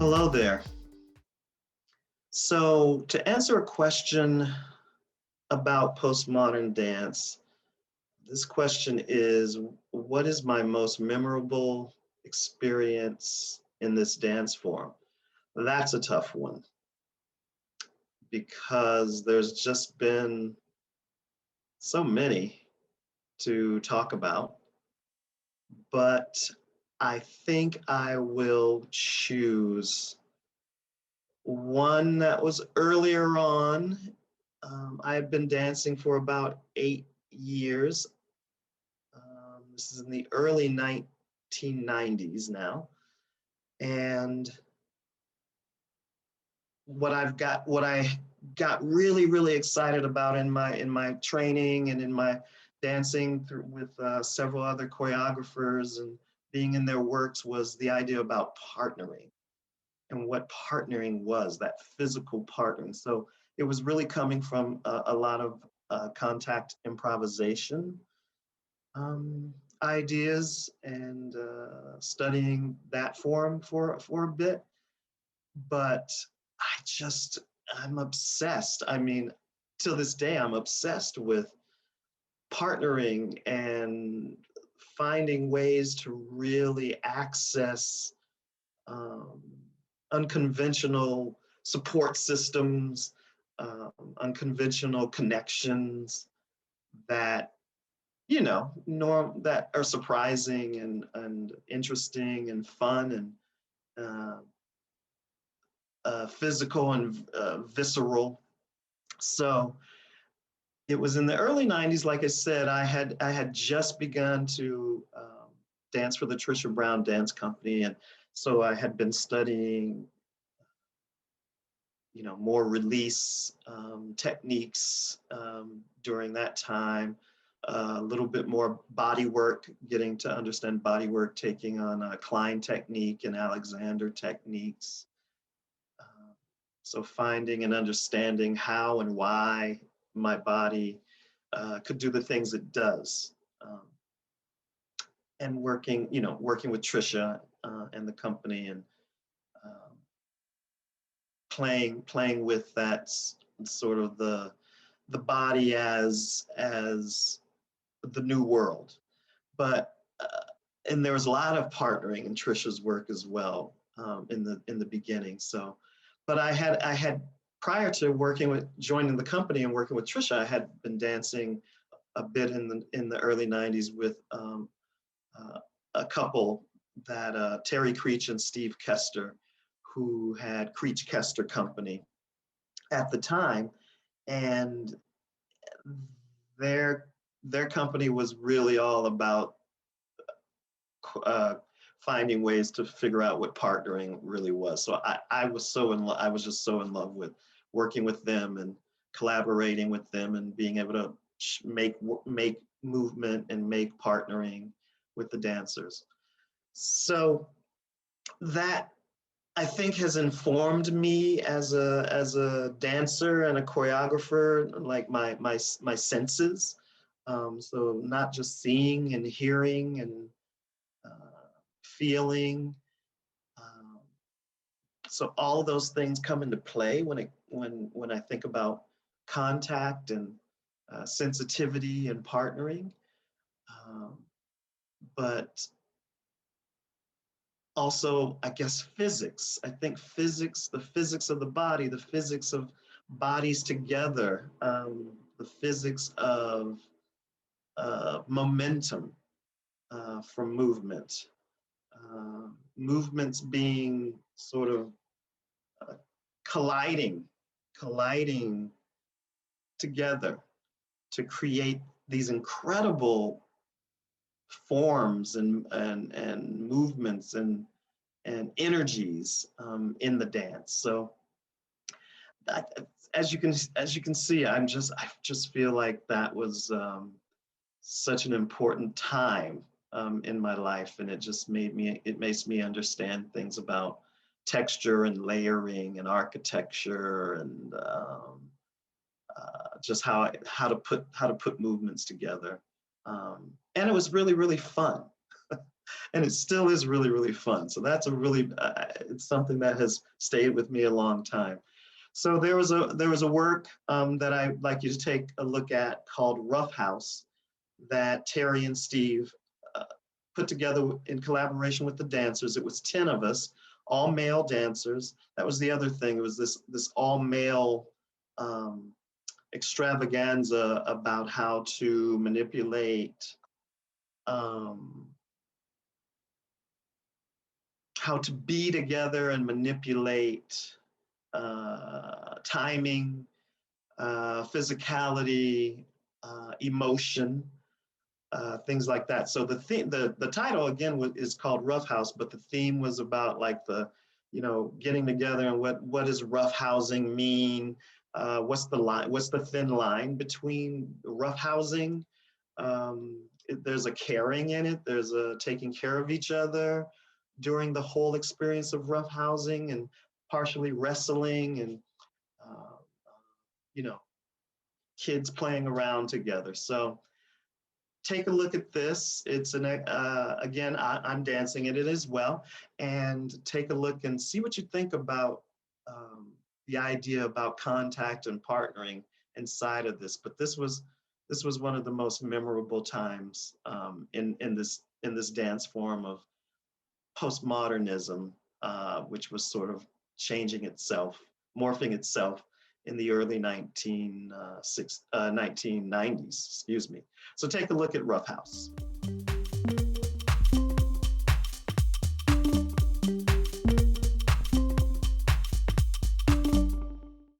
Hello there. So, to answer a question about postmodern dance, this question is, what is my most memorable experience in this dance form? That's a tough one because there's just been so many to talk about, but I think I will choose one that was earlier on. I had been dancing for about 8 years. This is in the early 1990s now. And what I got really, really excited about in my training and in my dancing with several other choreographers and being in their works was the idea about partnering and what partnering was, that physical partnering. So it was really coming from a lot of contact improvisation ideas and studying that form for a bit. But I'm obsessed. I mean, to this day, I'm obsessed with partnering and finding ways to really access um, unconventional support systems, unconventional connections that that are surprising and interesting and fun and physical and visceral. So it was in the early 90s, like I said, I had just begun to dance for the Trisha Brown Dance Company. And so I had been studying, more release techniques during that time, a little bit more body work, getting to understand body work, taking on Klein technique and Alexander techniques. So finding and understanding how and why my body could do the things it does. And working with Trisha and the company and um, playing with that sort of the body as the new world. But and there was a lot of partnering in Trisha's work as well in the beginning. So, but I had prior to joining the company and working with Trisha, I had been dancing a bit in the early '90s with a couple that Terry Creech and Steve Kester, who had Creech Kester Company at the time, and their their company was really all about uh, finding ways to figure out what partnering really was. So I was I was just so in love with working with them and collaborating with them and being able to make movement and make partnering with the dancers. So that I think has informed me as a dancer and a choreographer, like my senses. So not just seeing and hearing and feeling. Um, so all of those things come into play when I think about contact and sensitivity and partnering. Um, but also, I guess physics. I think physics, the physics of the body, the physics of bodies together, the physics of momentum from movement. Movements being sort of uh, colliding, colliding together to create these incredible forms and movements and energies in the dance. So that, as you can see, I just feel like that was such an important time in my life, and it makes me understand things about texture and layering and architecture and just how to put movements together. And it was really, really fun. And it still is really, really fun. So that's a really, it's something that has stayed with me a long time. So there was a work that I'd like you to take a look at called Rough House that Terry and Steve uh, put together in collaboration with the dancers. It was 10 of us, all male dancers. That was the other thing. It was this all male um, extravaganza about how to manipulate, um, how to be together and manipulate timing, physicality, emotion, things like that. So the title again is called Rough House, but the theme was about like getting together and what does rough housing mean? What's the line? What's the thin line between rough housing? There's a caring in it. There's a taking care of each other during the whole experience of rough housing and partially wrestling and uh, you know kids playing around together. So take a look at this. It's again, I'm dancing in it as well, and take a look and see what you think about um, the idea about contact and partnering inside of this. But this was one of the most memorable times in this dance form of postmodernism, which was sort of changing itself, morphing itself in the early 1990s, excuse me. So take a look at Rough House.